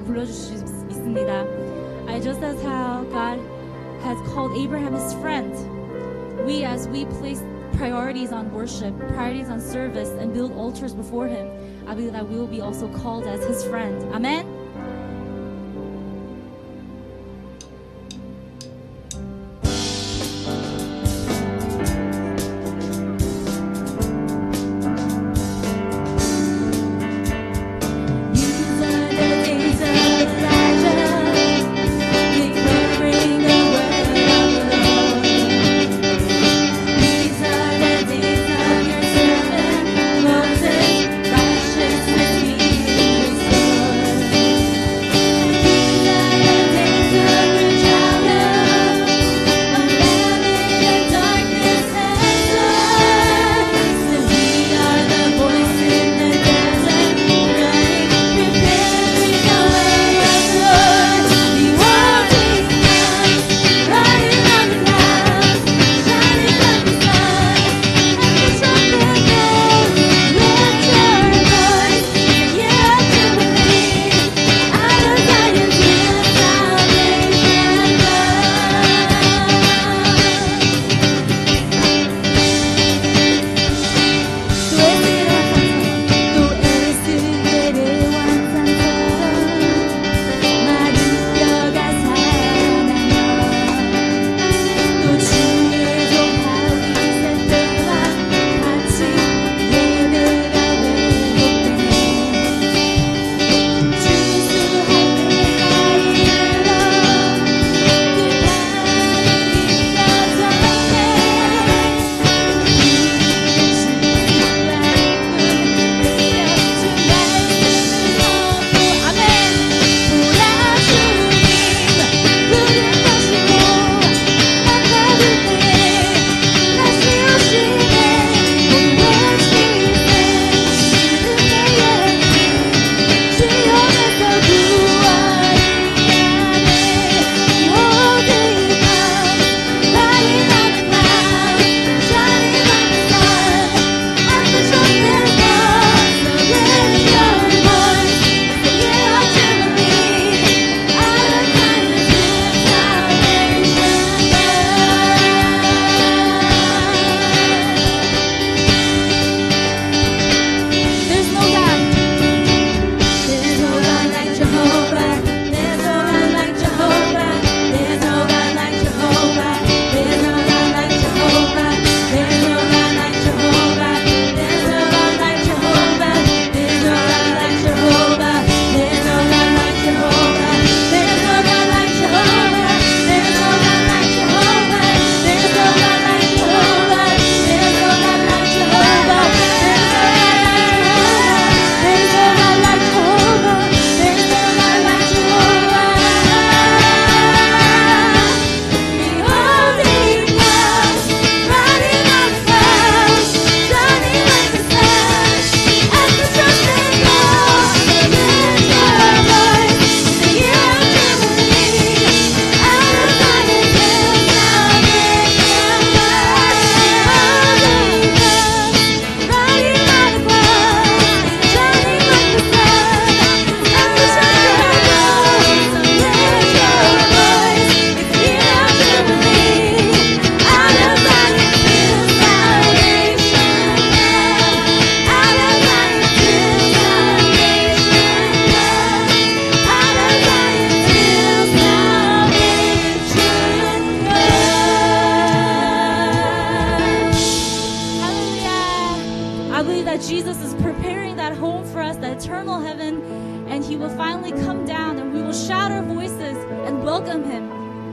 불러주실 수 있습니다. Just as how God has called Abraham his friend, as we place priorities on worship, priorities on service, and build altars before Him, I believe that we will be also called as His friend. Amen?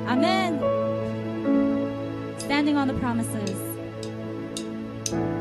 Amen. Standing on the promises. Standing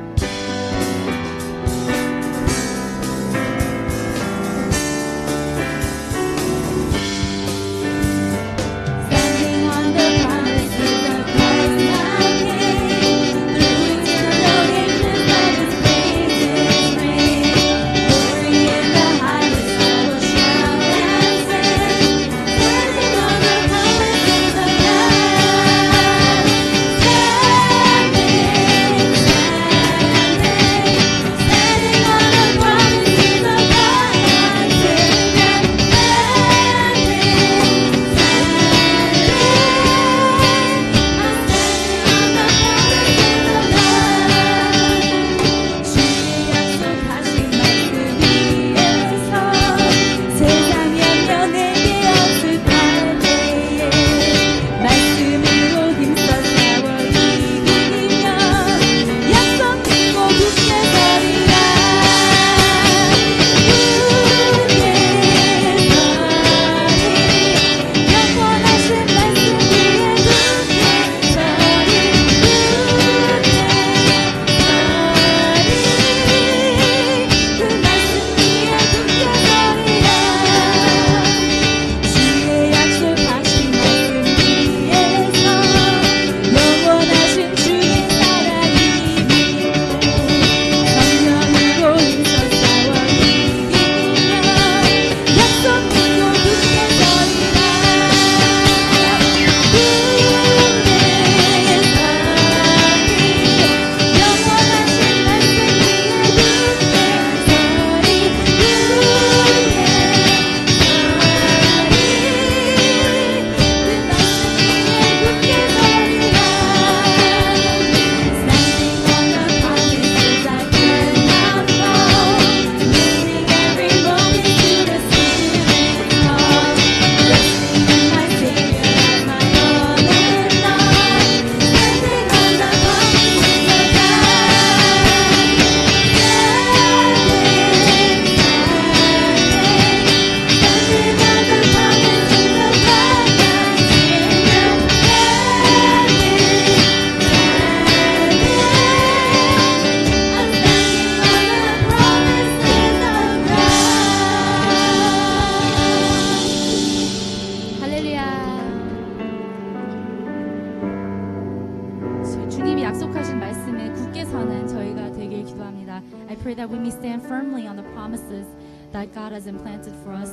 pray that we may stand firmly on the promises that God has implanted for us.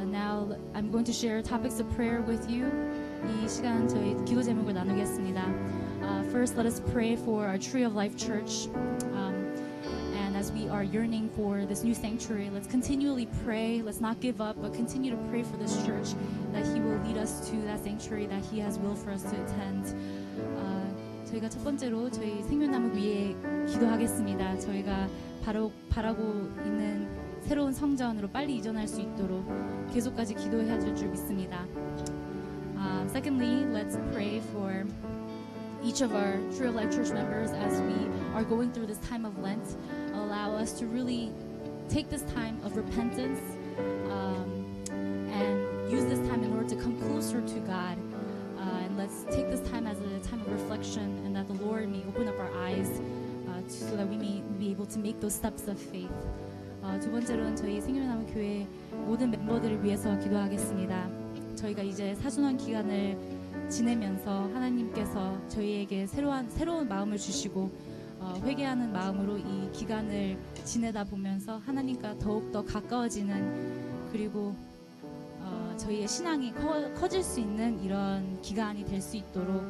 Now I'm going to share topics of prayer with you. 이 시간 저희 기도 제목을 나누겠습니다. First, let us pray for our Tree of Life Church. And as we are yearning for this new sanctuary, let's continually pray. Let's not give up, but continue to pray for this church that He will lead us to that sanctuary that He has will for us to attend. 저희가 첫 번째로 저희 생명나무 위에 기도하겠습니다. 저희가 바라고 있는 새로운 성전으로 빨리 이전할 수 있도록 계속까지 기도해야 될 줄 믿습니다. Secondly, let's pray for each of our Tree of Life Church members as we are going through this time of Lent. Allow us to really take this time of repentance and use this time in order to come closer to God. And let's take this time as a time of reflection and that the Lord may open up our eyes so that we may be able to make those steps of faith. 두 번째로는 저희 생명나무 교회 모든 멤버들을 위해서 기도하겠습니다. 저희가 이제 사순환 기간을 지내면서 하나님께서 저희에게 새로운 마음을 주시고 회개하는 마음으로 이 기간을 지내다 보면서 하나님과 더욱더 가까워지는 그리고 저희의 신앙이 커질 수 있는 이런 기간이 될 수 있도록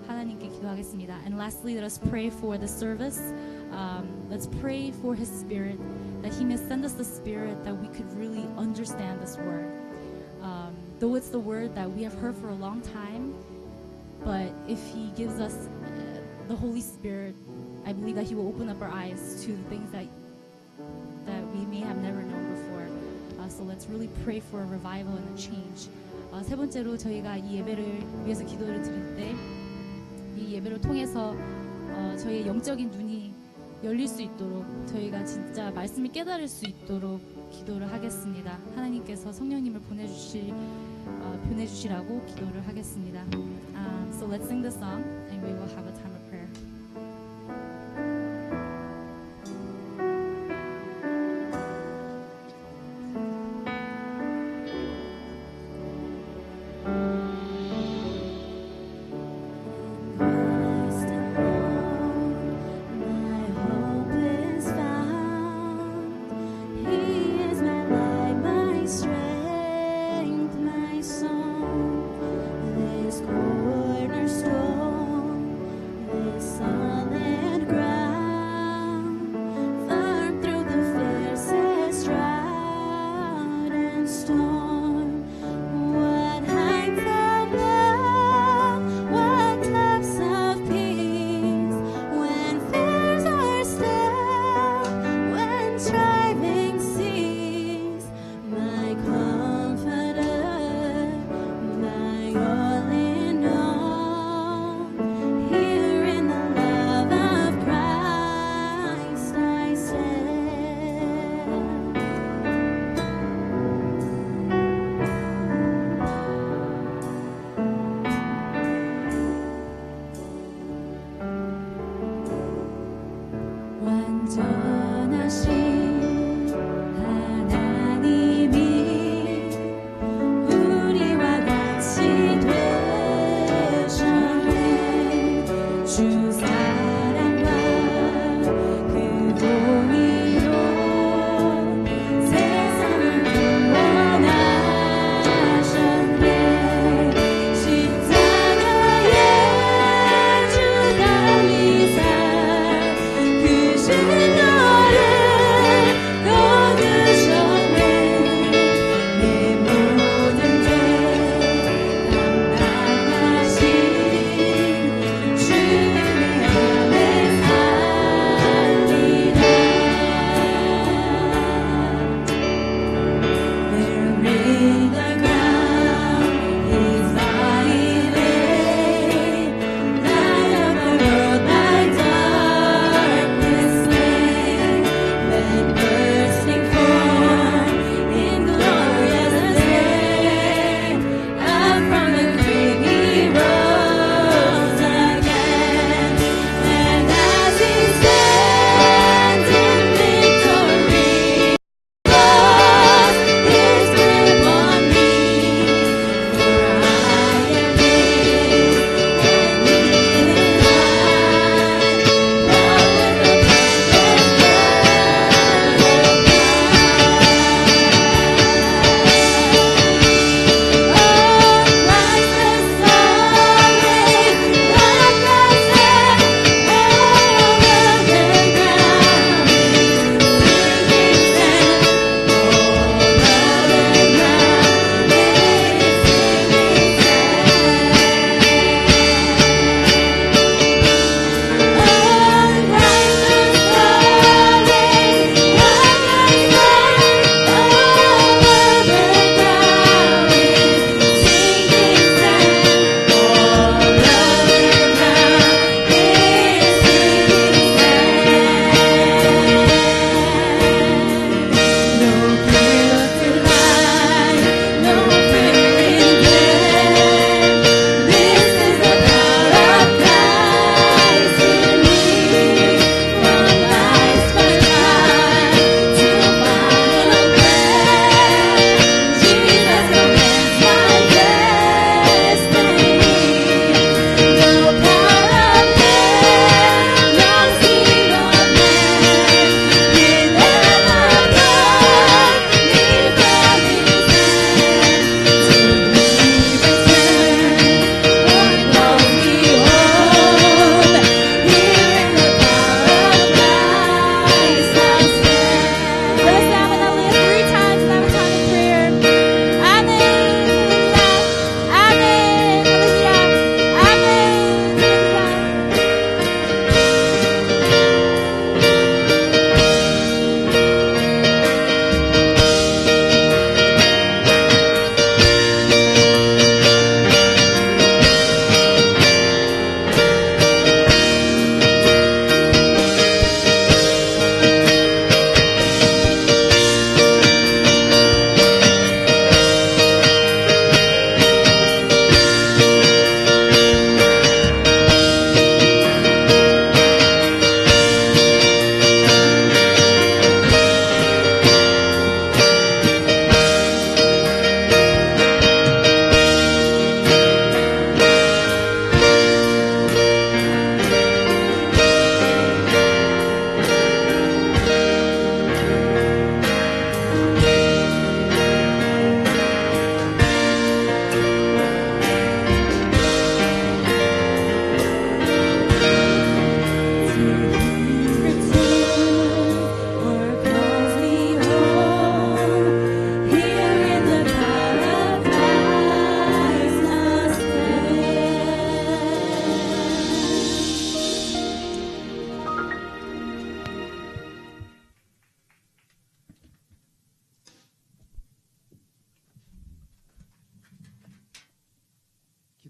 하나님께 기도하겠습니다. And lastly, let us pray for the service. Let's pray for His Spirit, that He may send us the Spirit that we could really understand this word. Though it's the word that we have heard for a long time, but if He gives us the Holy Spirit, I believe that He will open up our eyes to the things that we may have never known before. So let's really pray for a revival and a change. 세 번째로 저희가 이 예배를 위해서 기도를 드릴 때 이 예배를 통해서 저희의 영적인 눈이 열릴 수 있도록 저희가 진짜 말씀을 깨달을 수 있도록 기도를 하겠습니다. 하나님께서 성령님을 보내주시라고 기도를 하겠습니다. So let's sing the song and we will have a time of prayer. Cornerstone,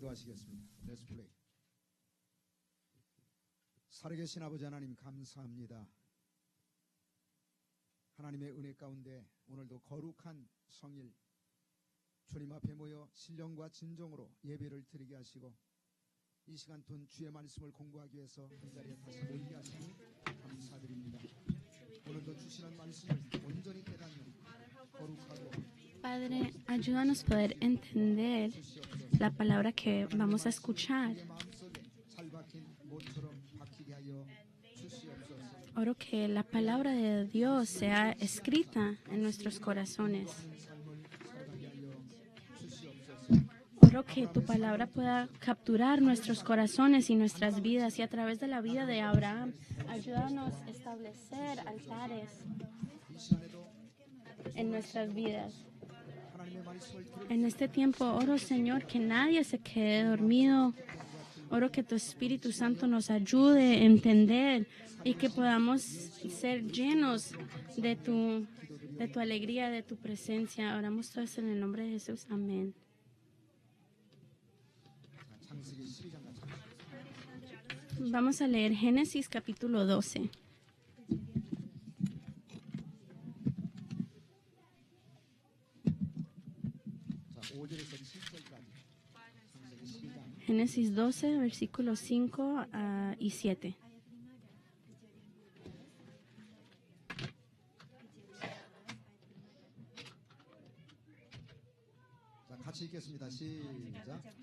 기도하시겠습니다. Let's pray. 살아계신 아버지 하나님 감사합니다. 하나님의 은혜 가운데 오늘도 거룩한 성일 주님 앞에 모여 신령과 진정으로 예배를 드리게 하시고 이 시간 돈 주의 말씀을 공부하기 위해서 이 자리에 다시 모이게 하시니 감사드립니다. 오늘도 주시는 말씀을 온전히 깨닫는 거룩하고 Padre, ayúdanos a poder entender la palabra que vamos a escuchar. Oro que la palabra de Dios sea escrita en nuestros corazones. Oro que tu palabra pueda capturar nuestros corazones y nuestras vidas, y a través de la vida de Abraham, ayúdanos a establecer altares en nuestras vidas. En este tiempo oro, Señor, que nadie se quede dormido. Oro que tu Espíritu Santo nos ayude a entender y que podamos ser llenos de tu alegría, de tu presencia. Oramos todos en el nombre de Jesús. Amén. Vamos a leer Génesis capítulo 12. Génesis 12, versículos 5 y 7.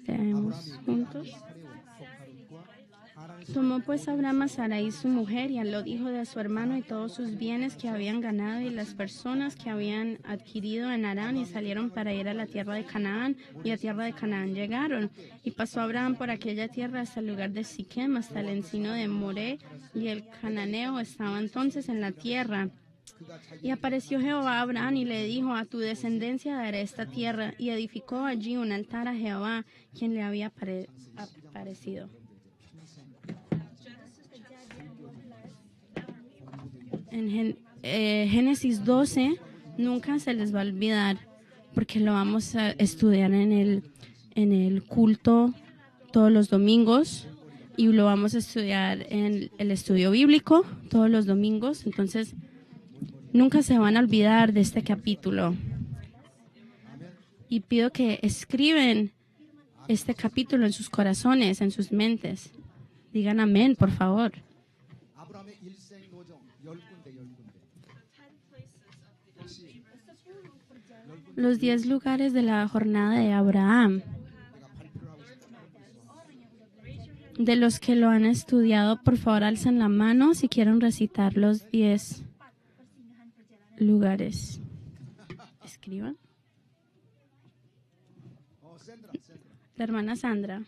Leemos juntos. Tomó pues Abraham a Sarai su mujer y a Lot hijo de su hermano y todos sus bienes que habían ganado y las personas que habían adquirido en Harán, y salieron para ir a la tierra de Canaán, y a tierra de Canaán llegaron. Y pasó Abraham por aquella tierra hasta el lugar de Siquem, hasta el encino de Moré, y el cananeo estaba entonces en la tierra. Y apareció Jehová a Abraham y le dijo: a tu descendencia daré esta tierra. Y edificó allí un altar a Jehová, quien le había aparecido. En Génesis 12 nunca se les va a olvidar, porque lo vamos a estudiar en el culto todos los domingos, y lo vamos a estudiar en el estudio bíblico todos los domingos. Entonces nunca se van a olvidar de este capítulo, y pido que escriben este capítulo en sus corazones, en sus mentes. Digan amén, por favor. Los 10 lugares de la jornada de Abraham. De los que lo han estudiado, por favor, alcen la mano si quieren recitar los 10 lugares. Escriban. La hermana Sandra.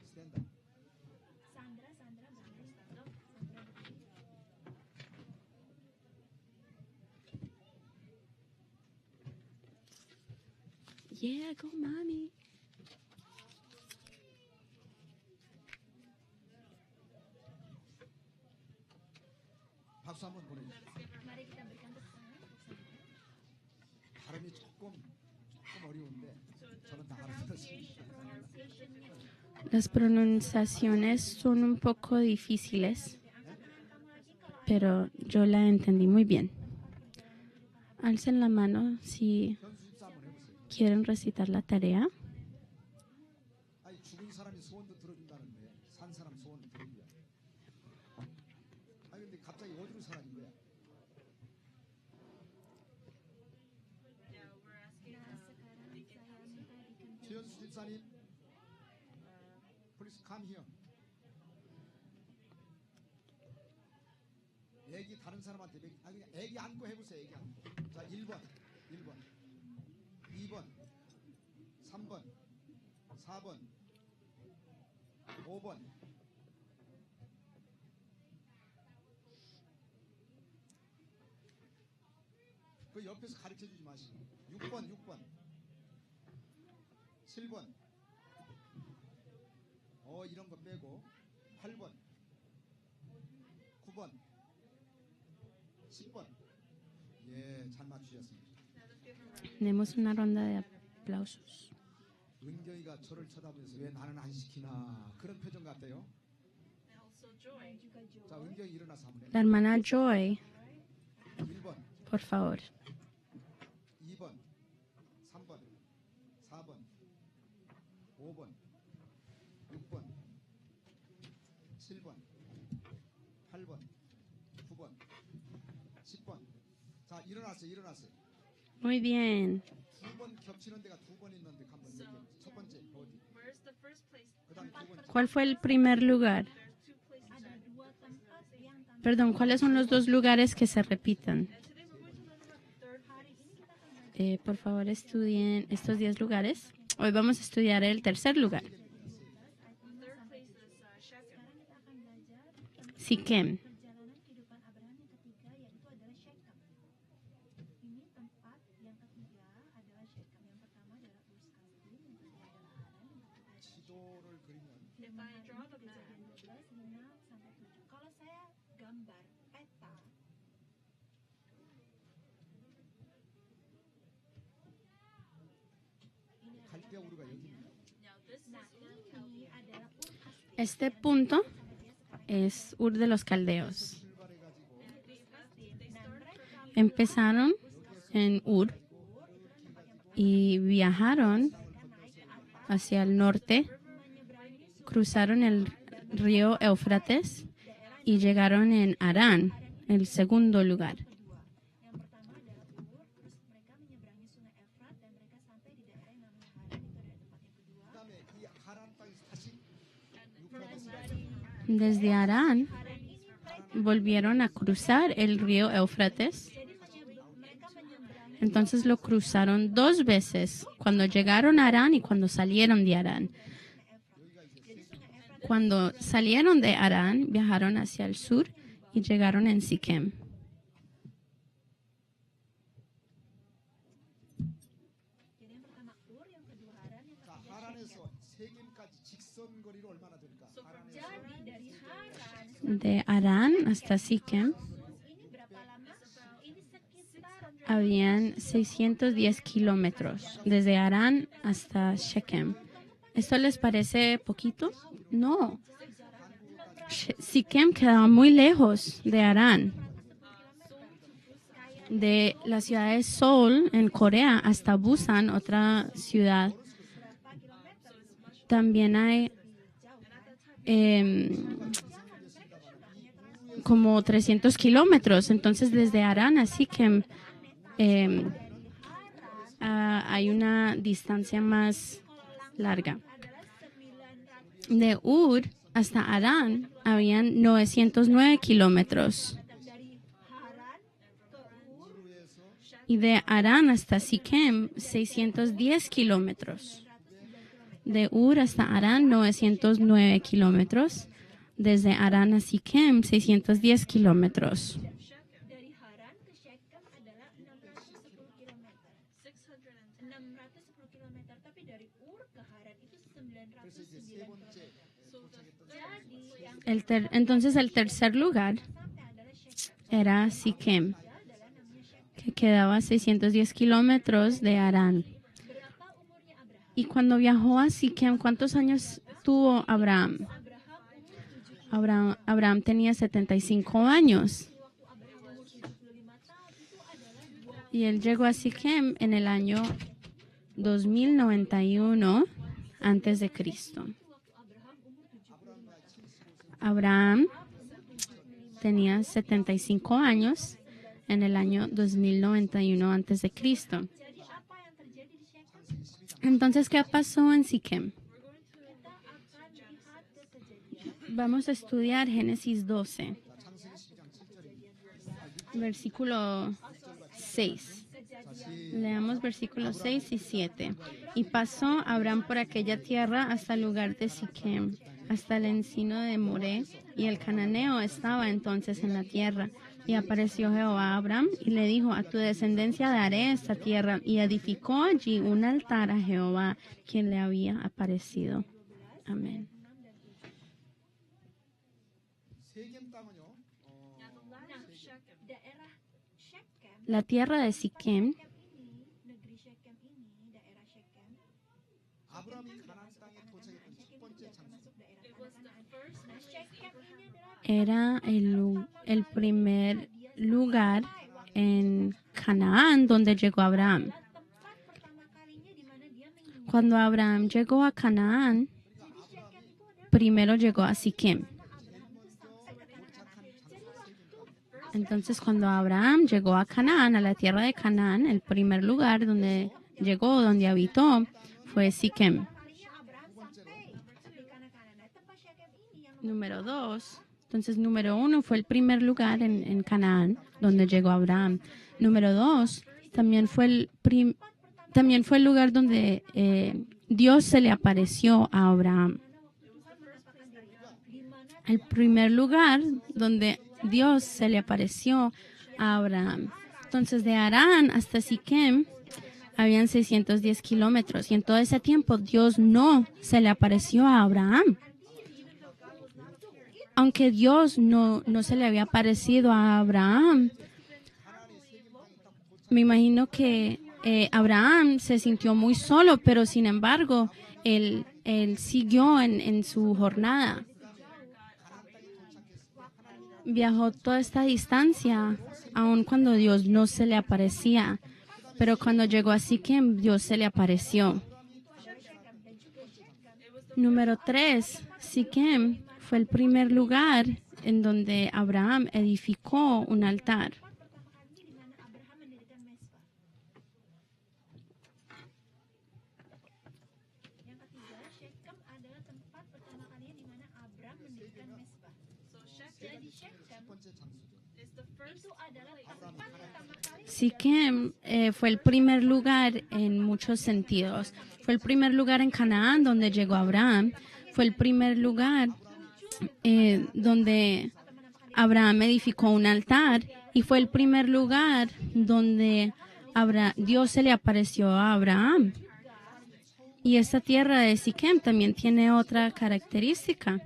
Yeah, go mommy. 박수 한번 보내주세요. 발음이 조금 어려운데 저는 다 알아듣습니다. Las pronunciaciones son un poco difíciles, pero yo la entendí muy bien. Alcen la mano si quieren recitar la tarea. 죽은 사람이 소원도 들어준다는데 산 사람 소원 들어줘야. 근데 갑자기 어디로 사라진 거야? 최현수 집사님, please come here. 애기 다른 사람한테 그냥 애기 안고 해보세요. 애기 안고. 자, 1번, 2번, 3번, 4번, 5번. 그 옆에서 가르쳐 주지 마시고. 6번, 7번. 이런 거 빼고. 8번, 9번, 10번. 예, 잘 맞추셨습니다. Tenemos una ronda de aplausos. 은경이가 저를 쳐다보면서 왜 나는 안 시키나 그런 표정 같아요. 자, 은경이 일어나서 한번 해. La hermana Joy, 1번, por favor. 2번, 3번, 4번, 5번, 6번, 7번, 8번, 9번, 10번. 자, 일어났어요. Muy bien. 두 번 겹치는 데가 두 번 있는데 한번 얘기해. 첫 번째 어디? 그다음 두 번째. ¿Cuál fue el primer lugar? Perdón, ¿cuáles son los dos lugares que se repiten? Por favor, estudien estos 10 lugares. Hoy vamos a estudiar el tercer lugar. Siquem. 지도를 그리면 Kalau saya gambar peta, 갈 때 우리가 여기입니다. ini adalah Ur-Kasdim. Este punto es Ur de los Caldeos. Empezaron en Ur y viajaron hacia el norte, cruzaron el río Éufrates y llegaron en Harán, el segundo lugar. Yang pertama adalah Ur, terus mereka menyeberangi sungai Efrat dan mereka sampai di daerah yang namanya Haran, itu adalah tempat yang kedua. 그다음에 이 하란 땅에서 다시 Desde Harán volvieron a cruzar el río Éufrates. Entonces lo cruzaron 2 veces, cuando llegaron a Harán y cuando salieron de Harán. Cuando salieron de Harán, viajaron hacia el sur y llegaron en Siquem. Jadi yang pertama Ur, yang kedua Haran, yang 자, ketiga 하란에서 Shekem. 세겜까지 직선 거리로 얼마나 될까? 하란에서 Jadi dari Haran De Harán hasta Siquem ini berapa lama? Ini sekitar habían 610 kilómetros, desde Harán hasta Shechem. ¿Esto les parece poquito? No. Siquem quedaba muy lejos de Harán. De la ciudad de Seoul, en Corea, hasta Busan, otra ciudad, también hay como 300 kilómetros. Entonces, desde Harán a Siquem hay una distancia más larga. De Ur hasta Harán habían 909 kilómetros. Y de Harán hasta Siquem, 610 kilómetros. De Ur hasta Harán, 909 kilómetros. Desde Harán a Siquem, 610 kilómetros. dari Haran ke Shekem adalah 610 km. 610 km, tapi dari Ur ke Haran itu 909 그래서 이제 세 번째 도착했던 Jadi yang Entonces el tercer lugar sampai adalah Shekem. era Siquem, Adalah namanya Shekem. que quedaba a 610 kilómetros de Harán. Berapa umurnya Abraham? Y cuando viajó a Siquem, ¿cuántos años tuvo Abraham? Abraham tenía 75 años. Y él llegó a Siquem en el año 2091 antes de Cristo. Abraham tenía 75 años en el año 2091 antes de Cristo. Jadi apa yang terjadi di Shekem? Entonces, ¿qué pasó en Siquem? Kita akan lihat kejadian. Vamos a estudiar Génesis 12, versículo 6. Leamos versículos 6 y 7. Y pasó Abraham por aquella tierra hasta el lugar de Siquem, hasta el encino de Moré, y el cananeo estaba entonces en la tierra. Y apareció Jehová a Abraham y le dijo: a tu descendencia daré esta tierra. Y edificó allí un altar a Jehová, quien le había aparecido. Amén. 세겜 땅은요. Daerah Shekem, La tierra de Siquem ini, negeri Shekem ini, daerah Shekem, 아브라함이 가나안 땅에 도착했던 첫 번째 장소. Era el primer lugar en Canaán donde llegó Abraham. Cuando Abraham llegó a Canaán, primero llegó a Siquem. Entonces, cuando Abraham llegó a Canaán, a la tierra de Canaán, el primer lugar donde llegó, donde habitó, fue Siquem. Número 2. Entonces, número 1 fue el primer lugar en Canaán donde llegó Abraham. Número 2, también fue el lugar donde Dios se le apareció a Abraham. El primer lugar donde Dios se le apareció a Abraham. Entonces, de Harán hasta Siquem habían 610 kilómetros y en todo ese tiempo Dios no se le apareció a Abraham. Aunque Dios no se le había aparecido a Abraham, me imagino que Abraham se sintió muy solo, pero sin embargo, él siguió en su jornada. Viajó toda esta distancia, aun cuando Dios no se le aparecía. Pero cuando llegó a Siquem, Dios se le apareció. Número 3, Siquem fue el primer lugar en donde Abraham edificó un altar. Siquem fue el primer lugar en muchos sentidos. Fue el primer lugar en Canaán donde llegó Abraham. Fue el primer lugar donde Abraham edificó un altar. Y fue el primer lugar donde Dios se le apareció a Abraham. Y esta tierra de Siquem también tiene otra característica.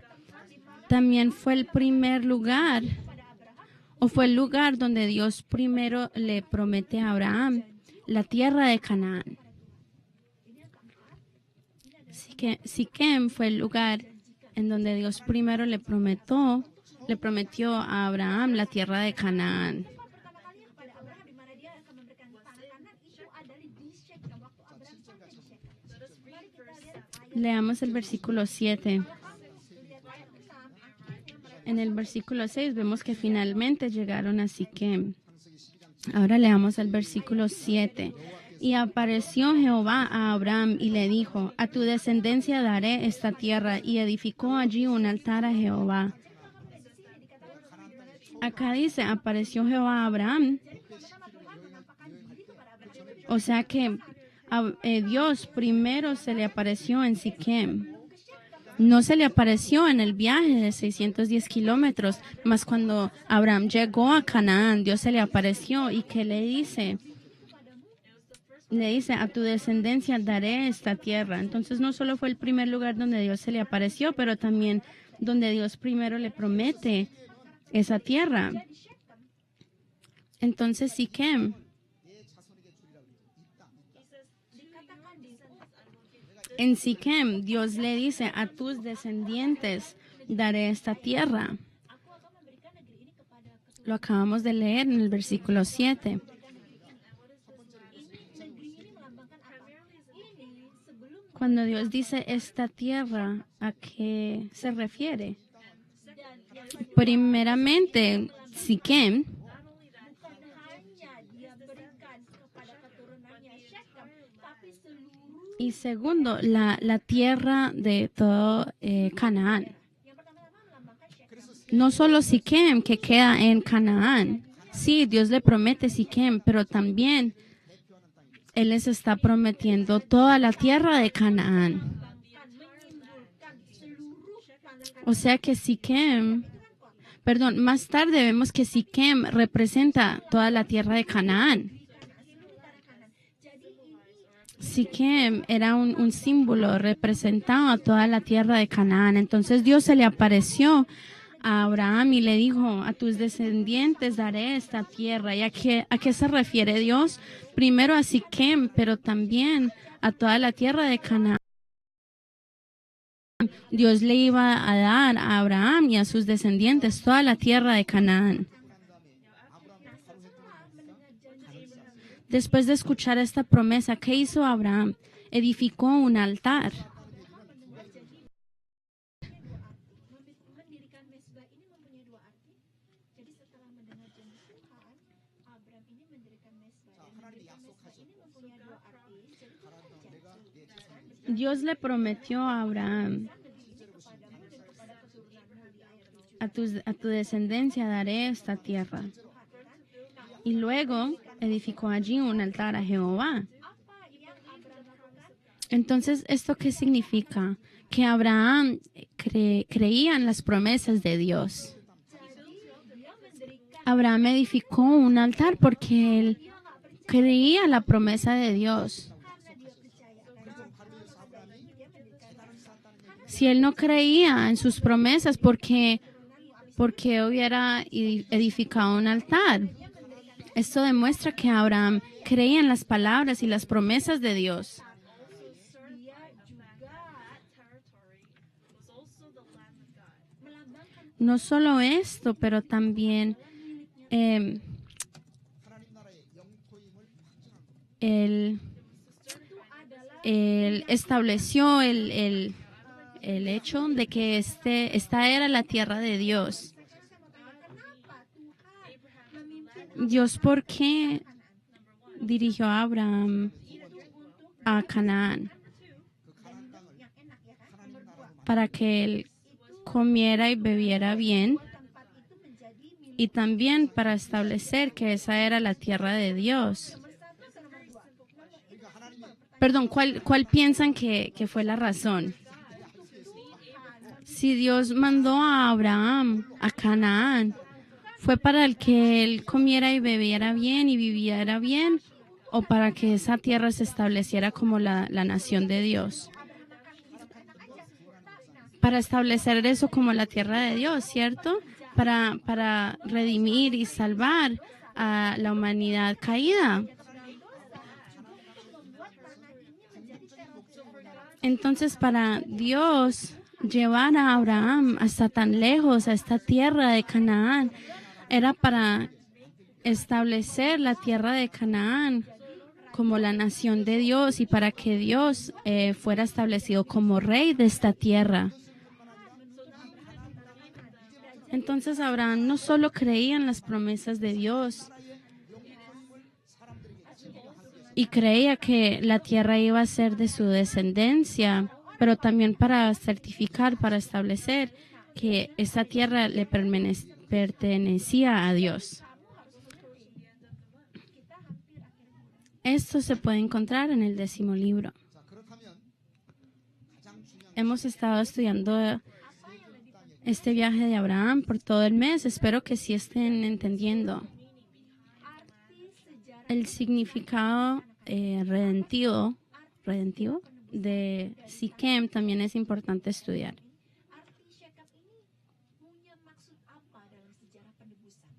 También fue el primer lugar, o fue el lugar donde Dios primero le promete a Abraham la tierra de Canaán. Siquem fue el lugar en donde Dios primero le prometió a Abraham la tierra de Canaán. Leamos el versículo 7. En el versículo 6 vemos que finalmente llegaron a Siquem. Ahora leamos el versículo 7. Y apareció Jehová a Abraham y le dijo, a tu descendencia daré esta tierra, y edificó allí un altar a Jehová. Acá dice, apareció Jehová a Abraham. O sea que Dios primero se le apareció en Siquem. No se le apareció en el viaje de 610 kilómetros, mas cuando Abraham llegó a Canaán, Dios se le apareció y ¿qué le dice? Le dice, a tu descendencia daré esta tierra. Entonces no solo fue el primer lugar donde Dios se le apareció, pero también donde Dios primero le promete esa tierra. Entonces Siquem en Siquem, Dios le dice, a tus descendientes daré esta tierra. Lo acabamos de leer en el versículo 7. Cuando Dios dice esta tierra, ¿a qué se refiere? Primeramente, Siquem. Y segundo, la tierra de todo Canaán. No solo Siquem, que queda en Canaán. Sí, Dios le promete Siquem, pero también Él les está prometiendo toda la tierra de Canaán. O sea que más tarde vemos que Siquem representa toda la tierra de Canaán. Siquem era un símbolo, representaba toda la tierra de Canaán. Entonces Dios se le apareció a Abraham y le dijo, a tus descendientes daré esta tierra. ¿Y a qué se refiere Dios? Primero a Siquem, pero también a toda la tierra de Canaán. Dios le iba a dar a Abraham y a sus descendientes toda la tierra de Canaán. Después de escuchar esta promesa, ¿qué hizo Abraham? Edificó un altar. Mendirikan mesbah ini mempunyai dua arti. Jadi setelah mendengar janji Tuhan, Abraham ini mendirikan mesbah. Dan mendirikan mesbah ini mempunyai dua arti. Jadi Tuhan berjanji. Dios le prometió a Abraham, a tu descendencia daré esta tierra. Y luego edificó allí un altar a Jehová. Entonces, ¿esto qué significa? Que Abraham creía en las promesas de Dios. Abraham edificó un altar porque él creía la promesa de Dios. Si él no creía en sus promesas, ¿por qué hubiera edificado un altar? Esto demuestra que Abraham creía en las palabras y las promesas de Dios. No solo esto, pero también él estableció el hecho de que esta era la tierra de Dios. Dios, ¿por qué dirigió a Abraham a Canaán? Para que él comiera y bebiera bien, y también para establecer que esa era la tierra de Dios. Perdón, ¿cuál piensan que fue la razón? Si Dios mandó a Abraham a Canaán, ¿fue para el que él comiera y bebiera bien y viviera bien, o para que esa tierra se estableciera como la nación de Dios? Para establecer eso como la tierra de Dios, ¿cierto? Para redimir y salvar a la humanidad caída. Entonces, para Dios llevar a Abraham hasta tan lejos, a esta tierra de Canaán, era para establecer la tierra de Canaán como la nación de Dios y para que Dios fuera establecido como rey de esta tierra. Entonces Abraham no solo creía en las promesas de Dios y creía que la tierra iba a ser de su descendencia, pero también para certificar, para establecer que esa tierra le pertenecía a Dios. Esto se puede encontrar en el 10º libro. Hemos estado estudiando este viaje de Abraham por todo el mes. Espero que sí estén entendiendo. El significado redentivo de Siquem también es importante estudiar. Arti Shekam ini punya maksud apa dalam sejarah penebusan?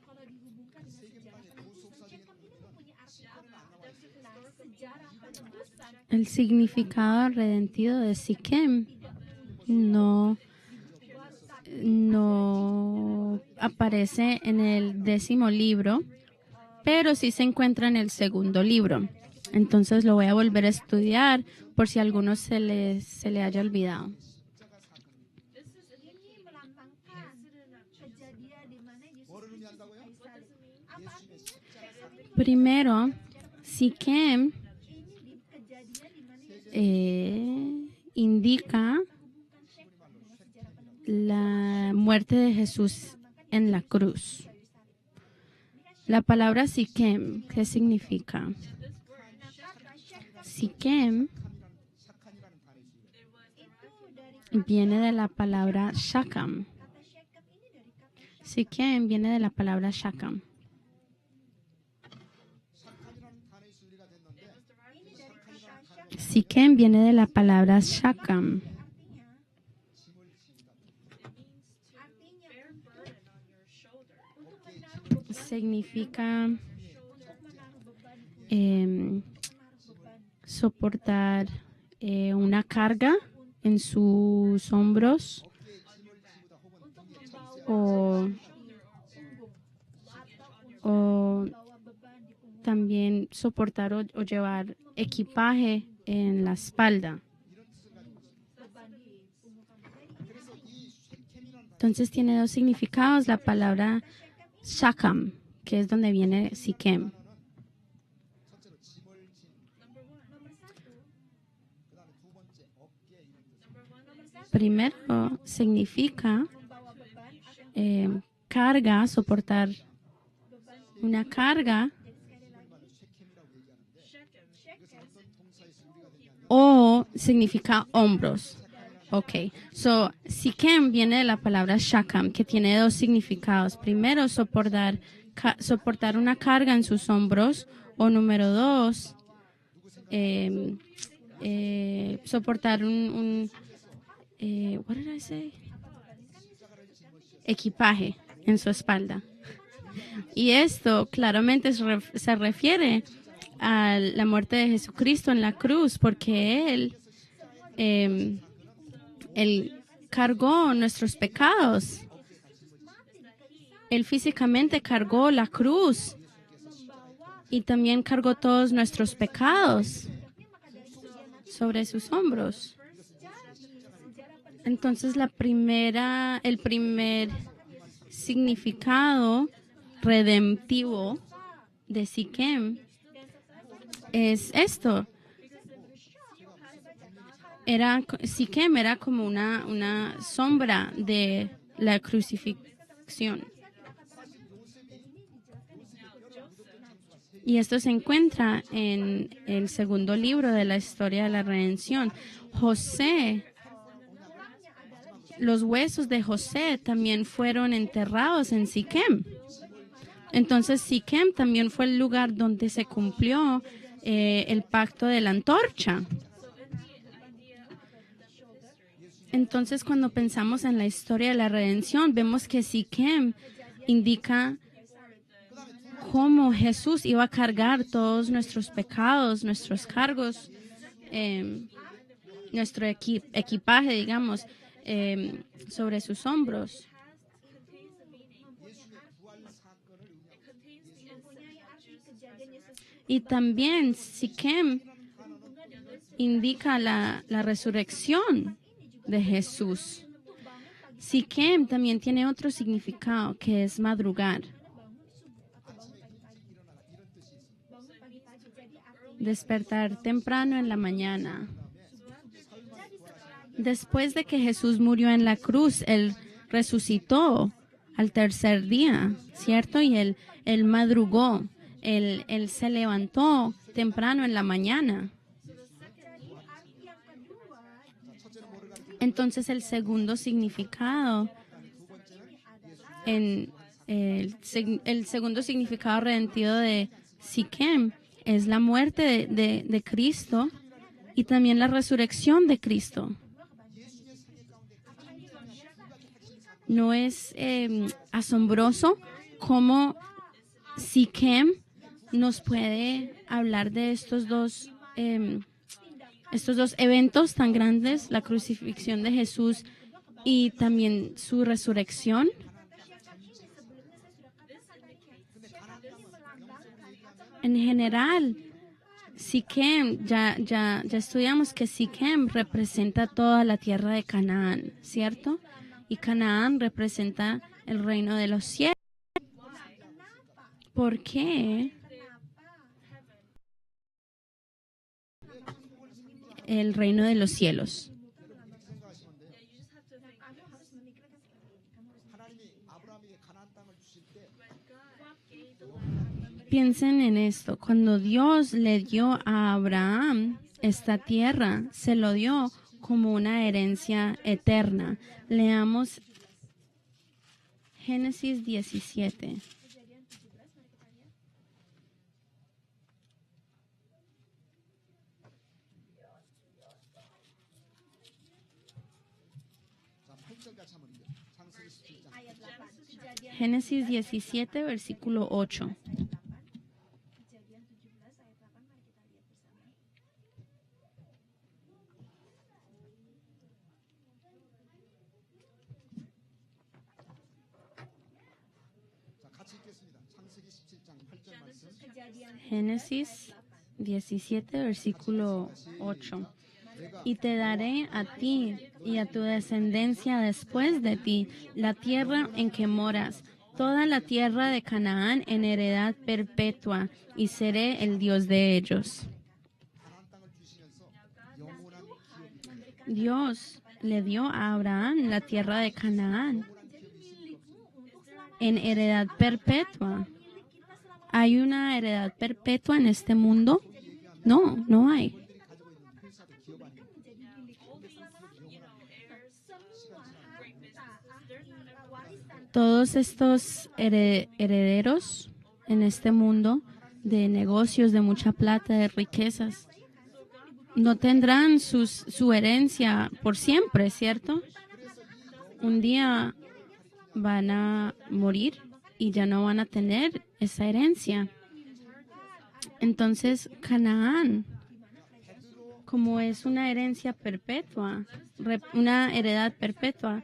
Kalau dihubungkan dengan sejarah penebusan, Shekam ini mempunyai arti apa? Nah, sejarah penebusan El significado redentivo de Siquem no aparece en el 10º libro, pero sí se encuentra en el 2º libro. Entonces lo voy a volver a estudiar por si a alguno se le haya olvidado. ini melambangkan kejadian di mana Yesus Kristus apa arti Primero, Siquem indica la muerte de Jesús en la cruz. La palabra Siquem, ¿qué significa? Siquem viene de la palabra Shakam. Siquem viene de la palabra Shakam. Siquem viene de la palabra Shakam. Significa soportar una carga en sus hombros o también soportar o llevar equipaje en la espalda. Entonces tiene dos significados la palabra Shakam, que es donde viene Siquem. 첫째로 짐을 진, 그다음에 두 번째 어깨 이런 뜻. Primero significa carga, soportar una carga, o significa hombros. Ok, so Siquem viene de la palabra Shakam, que tiene dos significados. Primero, soportar una carga en sus hombros, o número dos, soportar what did I say? Equipaje en su espalda. Y esto claramente se refiere a la muerte de Jesucristo en la cruz, porque Él cargó nuestros pecados. Él físicamente cargó la cruz y también cargó todos nuestros pecados sobre sus hombros. Entonces el primer significado redemptivo de Siquem es esto. Siquem era como una sombra de la crucifixión. Y esto se encuentra en el segundo libro de la historia de la redención. Los huesos de José también fueron enterrados en Siquem. Entonces Siquem también fue el lugar donde se cumplió el pacto de la antorcha. Entonces, cuando pensamos en la historia de la redención, vemos que Siquem indica cómo Jesús iba a cargar todos nuestros pecados, nuestros cargos, nuestro equipaje, digamos, sobre sus hombros. Y también Siquem indica la resurrección de Jesús. Siquem también tiene otro significado, que es madrugar. Despertar temprano en la mañana. Después de que Jesús murió en la cruz, Él resucitó al tercer día, ¿cierto? Y Él madrugó, Él se levantó temprano en la mañana. Entonces el segundo significado, el segundo significado redentivo de Siquem es la muerte de Cristo y también la resurrección de Cristo. ¿No es asombroso cómo Siquem nos puede hablar de estos dos eventos tan grandes, la crucifixión de Jesús y también su resurrección? En general, Siquem, ya estudiamos que Siquem representa toda la tierra de Canaán, ¿cierto? Y Canaán representa el reino de los cielos. ¿Por qué el reino de los cielos? Piensen en esto. Cuando Dios le dio a Abraham esta tierra, se lo dio como una herencia eterna. Leamos Génesis 17. Génesis 17, versículo 8. Génesis 17, versículo 8. Y te daré a ti y a tu descendencia después de ti la tierra en que moras, toda la tierra de Canaán en heredad perpetua, y seré el Dios de ellos. Dios le dio a Abraham la tierra de Canaán en heredad perpetua. ¿Hay una heredad perpetua en este mundo? No, no hay. Todos estos herederos en este mundo de negocios, de mucha plata, de riquezas, no tendrán su herencia por siempre, ¿cierto? Un día van a morir y ya no van a tener esa herencia. Entonces, Canaán, como es una herencia perpetua, una heredad perpetua,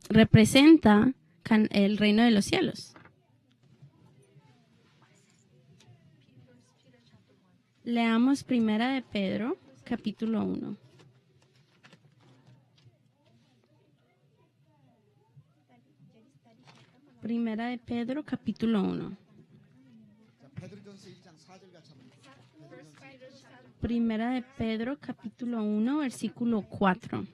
representa el reino de los cielos. Leamos Primera de Pedro, capítulo 1. Primera de Pedro, capítulo 1. 베드로전서 1장 4절 같이 한번 베드로전서 Primera de Pedro, capítulo 1, versículo 4.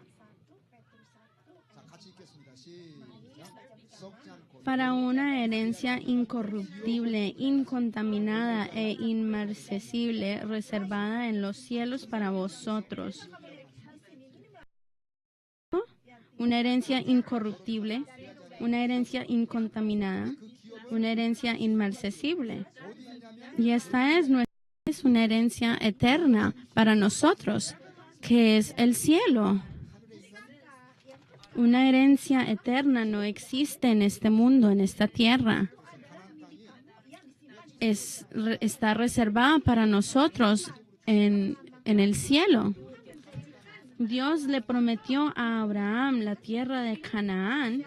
자, 같이 읽겠습니다. 시작. 썩지 않고 Para una herencia incorruptible, incontaminada e inmarcesible, reservada en los cielos para vosotros. Una herencia incorruptible, una herencia incontaminada, una herencia inmarcesible. Y esta es una herencia eterna para nosotros, que es el cielo. Una herencia eterna no existe en este mundo, en esta tierra. Está reservada para nosotros en el cielo. Dios le prometió a Abraham la tierra de Canaán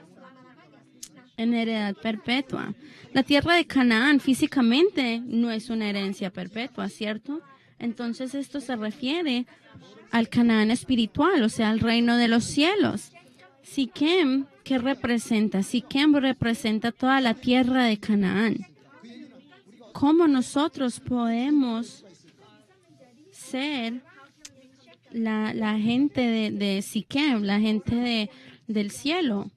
en heredad perpetua. La tierra de Canaán físicamente no es una herencia perpetua, ¿cierto? Entonces esto se refiere al Canaán espiritual, o sea, al reino de los cielos. Siquem, ¿qué representa? Siquem representa toda la tierra de Canaán. ¿Cómo nosotros podemos ser la gente de Siquem, la gente del cielo?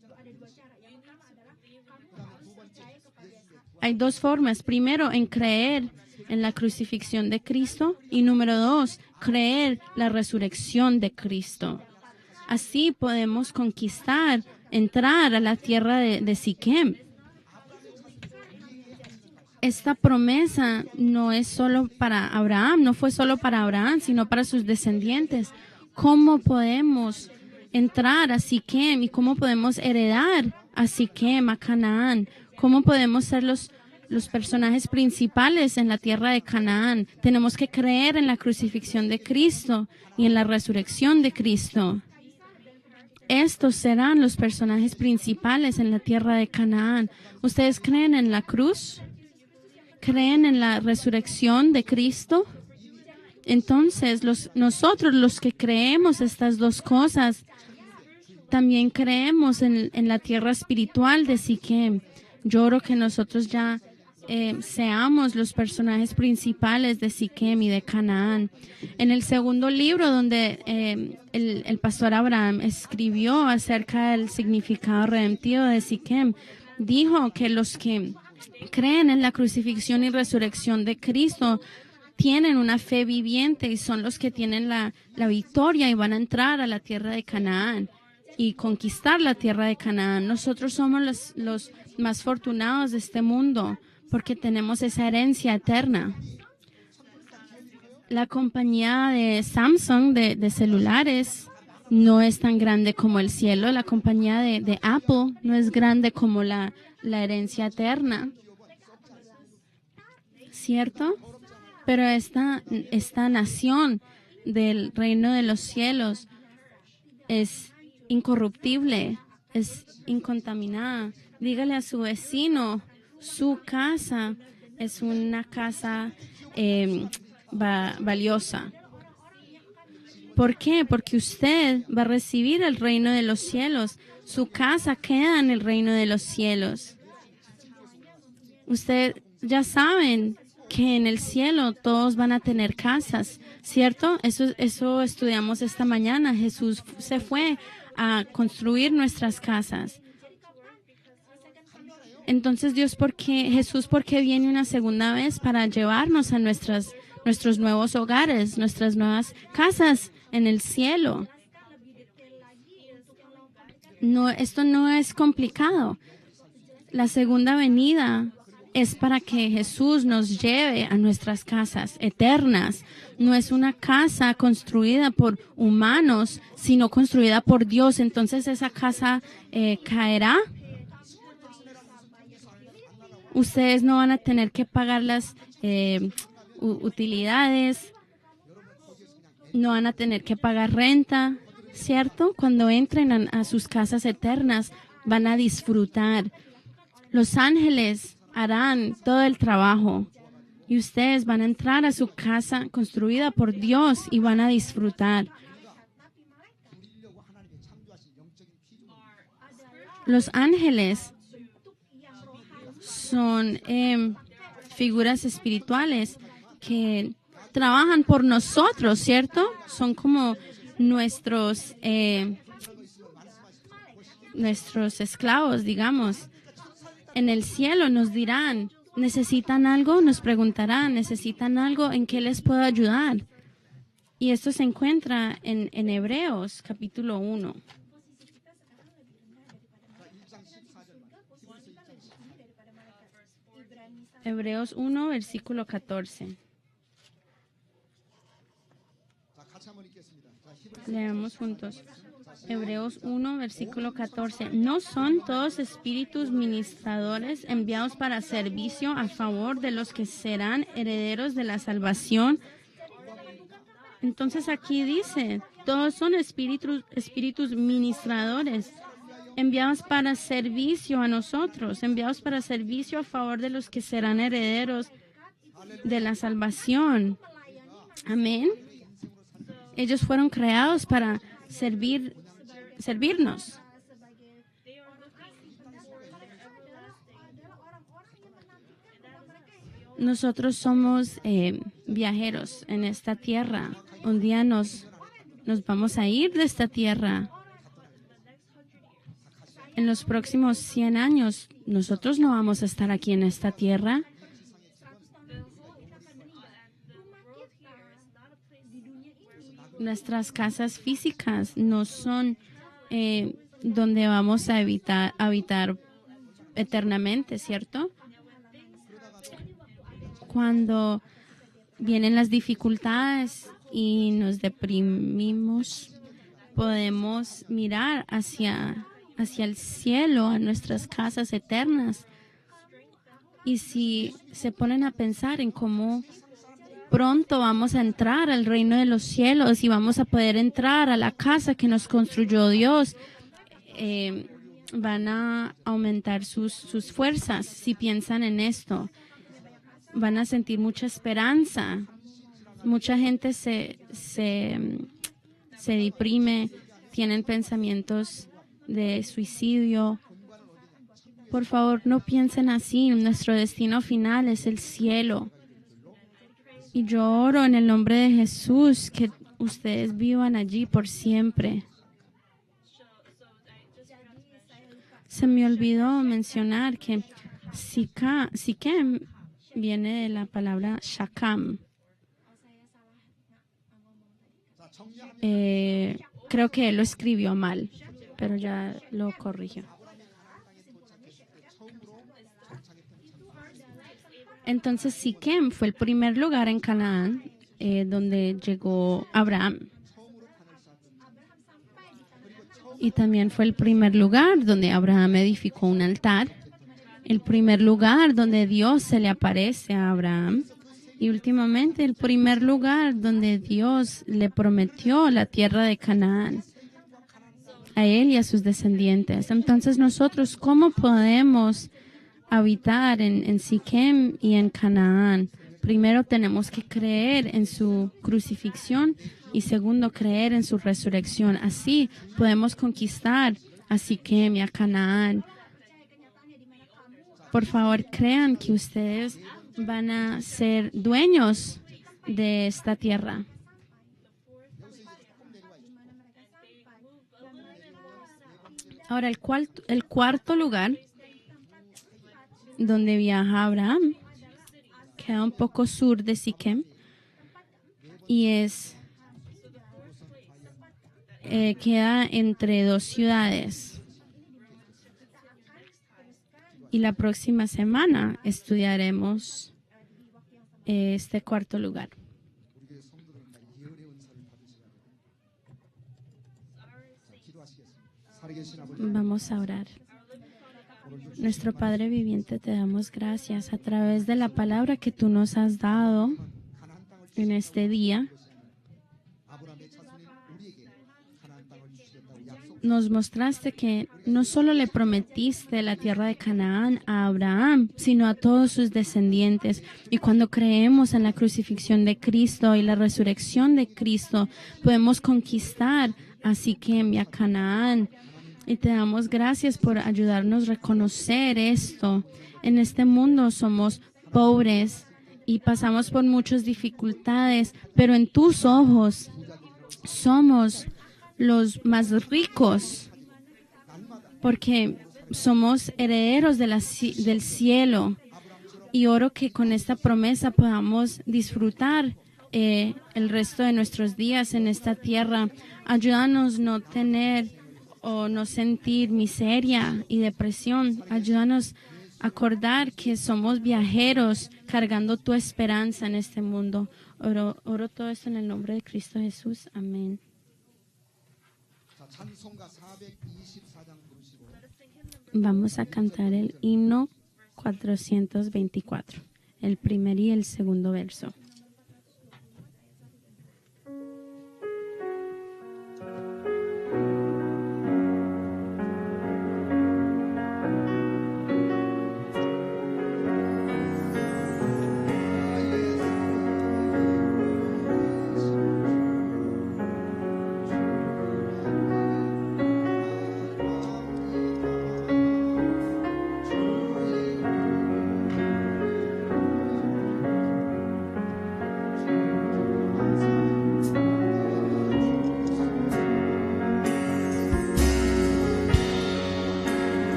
Hay dos formas. Primero, en creer en la crucifixión de Cristo. Y número dos, creer la resurrección de Cristo. Así podemos conquistar, entrar a la tierra de Siquem. Esta promesa no es solo para Abraham, no fue solo para Abraham, sino para sus descendientes. ¿Cómo podemos entrar a Siquem y cómo podemos heredar a Siquem, a Canaán? ¿Cómo podemos ser los personajes principales en la tierra de Canaán? Tenemos que creer en la crucifixión de Cristo y en la resurrección de Cristo. Estos serán los personajes principales en la tierra de Canaán. ¿Ustedes creen en la cruz? ¿Creen en la resurrección de Cristo? Entonces, nosotros los que creemos estas dos cosas, también creemos en la tierra espiritual de Siquem. Yo oro que nosotros ya seamos los personajes principales de Siquem y de Canaán. En el segundo libro donde el pastor Abraham escribió acerca del significado redentivo de Siquem, dijo que los que creen en la crucifixión y resurrección de Cristo tienen una fe viviente y son los que tienen la victoria y van a entrar a la tierra de Canaán y conquistar la tierra de Canaán. Nosotros somos los más afortunados de este mundo porque tenemos esa herencia eterna. La compañía de Samsung de celulares no es tan grande como el cielo. La compañía de Apple no es grande como la herencia eterna, ¿cierto? Pero esta nación del reino de los cielos es incorruptible, es incontaminada, Dígale a su vecino, su casa es una casa valiosa. ¿Por qué? Porque usted va a recibir el reino de los cielos. Su casa queda en el reino de los cielos. Ustedes ya saben que en el cielo todos van a tener casas, ¿cierto? Eso estudiamos esta mañana. Jesús se fue a construir nuestras casas. Entonces Jesús, ¿por qué viene una segunda vez? Para llevarnos a nuestros nuevos hogares, nuestras nuevas casas en el cielo. No, esto no es complicado. La segunda venida es para que Jesús nos lleve a nuestras casas eternas. No es una casa construida por humanos, sino construida por Dios. Entonces esa casa caerá. Ustedes no van a tener que pagar las utilidades, no van a tener que pagar renta, ¿cierto? Cuando entren a sus casas eternas, van a disfrutar. Los ángeles harán todo el trabajo y ustedes van a entrar a su casa construida por Dios y van a disfrutar. Los ángeles son figuras espirituales que trabajan por nosotros, ¿cierto? Son como nuestros esclavos, digamos. En el cielo nos dirán, ¿necesitan algo? Nos preguntarán, ¿necesitan algo? ¿En qué les puedo ayudar? Y esto se encuentra en Hebreos, capítulo 1. Hebreos 1, versículo 14. Leamos juntos. Hebreos 1, versículo 14. ¿No son todos espíritus ministradores enviados para servicio a favor de los que serán herederos de la salvación? Entonces aquí dice, todos son espíritus ministradores enviados para servicio a nosotros, enviados para servicio a favor de los que serán herederos de la salvación. Amén. Ellos fueron creados para servirnos. Nosotros somos viajeros en esta tierra. Un día nos vamos a ir de esta tierra. En los próximos 100 años, nosotros no vamos a estar aquí en esta tierra. Nuestras casas físicas no son donde vamos a habitar eternamente, ¿cierto? Cuando vienen las dificultades y nos deprimimos, podemos mirar hacia el cielo, a nuestras casas eternas. Y si se ponen a pensar en cómo pronto vamos a entrar al reino de los cielos y vamos a poder entrar a la casa que nos construyó Dios, van a aumentar sus fuerzas si piensan en esto. Van a sentir mucha esperanza. Mucha gente se deprime, tienen pensamientos de suicidio. Por favor, no piensen así. Nuestro destino final es el cielo. Y yo oro en el nombre de Jesús que ustedes vivan allí por siempre. Se me olvidó mencionar que Siquem viene de la palabra Shakam. Creo que él lo escribió mal, pero ya lo corrigió. Entonces Siquem fue el primer lugar en Canaán donde llegó Abraham. Y también fue el primer lugar donde Abraham edificó un altar. El primer lugar donde Dios se le aparece a Abraham. Y últimamente el primer lugar donde Dios le prometió la tierra de Canaán. a él y a sus descendientes. Entonces nosotros, ¿cómo podemos habitar en Siquem y en Canaán? Primero tenemos que creer en su crucifixión y segundo creer en su resurrección. Así podemos conquistar a Siquem y a Canaán. Por favor, crean que ustedes van a ser dueños de esta tierra. Ahora, el cuarto lugar donde viaja Abraham queda un poco sur de Siquem y queda entre dos ciudades. Y la próxima semana estudiaremos este cuarto lugar. 우리 교회 성도들 예언의 은사를 받으시라고. 기도하시겠습니다. 살아계신 아버지, Vamos a orar. Nuestro Padre viviente, te damos gracias a través de la palabra que tú nos has dado 가나안 땅을 en este día. 아브라함의 자손인 우리에게 가나안 땅을 주시겠다고 약속. Nos mostraste que no solo le prometiste la tierra de Canaán a Abraham, sino a todos sus descendientes. Y cuando creemos en la crucifixión de Cristo y la resurrección de Cristo, podemos conquistar a Siquem y a Canaán. Y te damos gracias por ayudarnos a reconocer esto. En este mundo somos pobres y pasamos por muchas dificultades, pero en tus ojos somos los más ricos, porque somos herederos de del cielo. Y oro que con esta promesa podamos disfrutar el resto de nuestros días en esta tierra. Ayúdanos no tener o no sentir miseria y depresión. Ayúdanos a acordar que somos viajeros cargando tu esperanza en este mundo. Oro todo esto en el nombre de Cristo Jesús. Amén. 자, 찬송가 424장 부르시고 Vamos a cantar el himno 424, el primer y el segundo verso.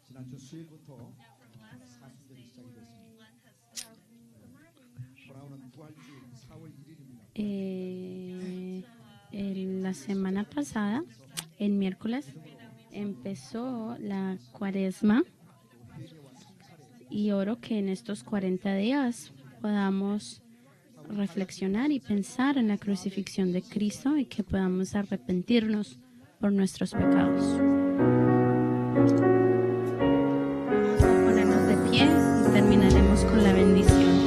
지난주 수요일부터 사순절이 시작이 됐습니다. 돌아오는 부활주일 4월 1일입니다. La semana pasada, el miércoles, empezó la cuaresma y oro que en estos 40 días podamos reflexionar y pensar en la crucifixión de Cristo y que podamos arrepentirnos por nuestros pecados. Vamos a ponernos de pie y terminaremos con la bendición.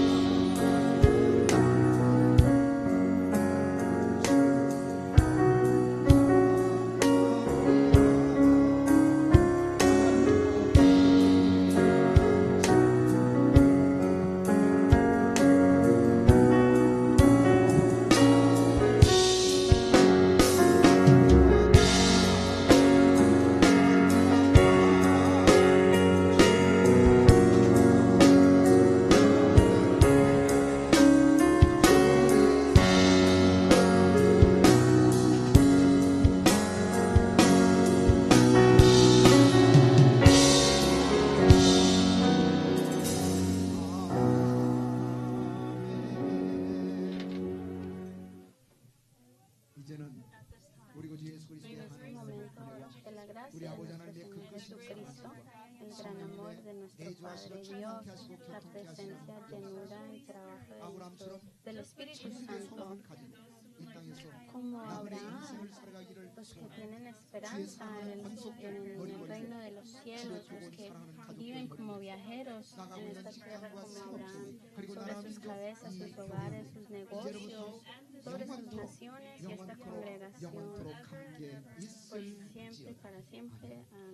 Jesucristo, el gran amor de nuestro Padre Dios, la presencia, llenura y trabajo del Espíritu Santo. Como Abraham, los que tienen esperanza en el reino de los cielos, los que viven como viajeros en esta tierra como Abraham, sobre sus cabezas, sus hogares, sus negocios, sobre sus naciones y esta congregación, por siempre y para siempre. Amén.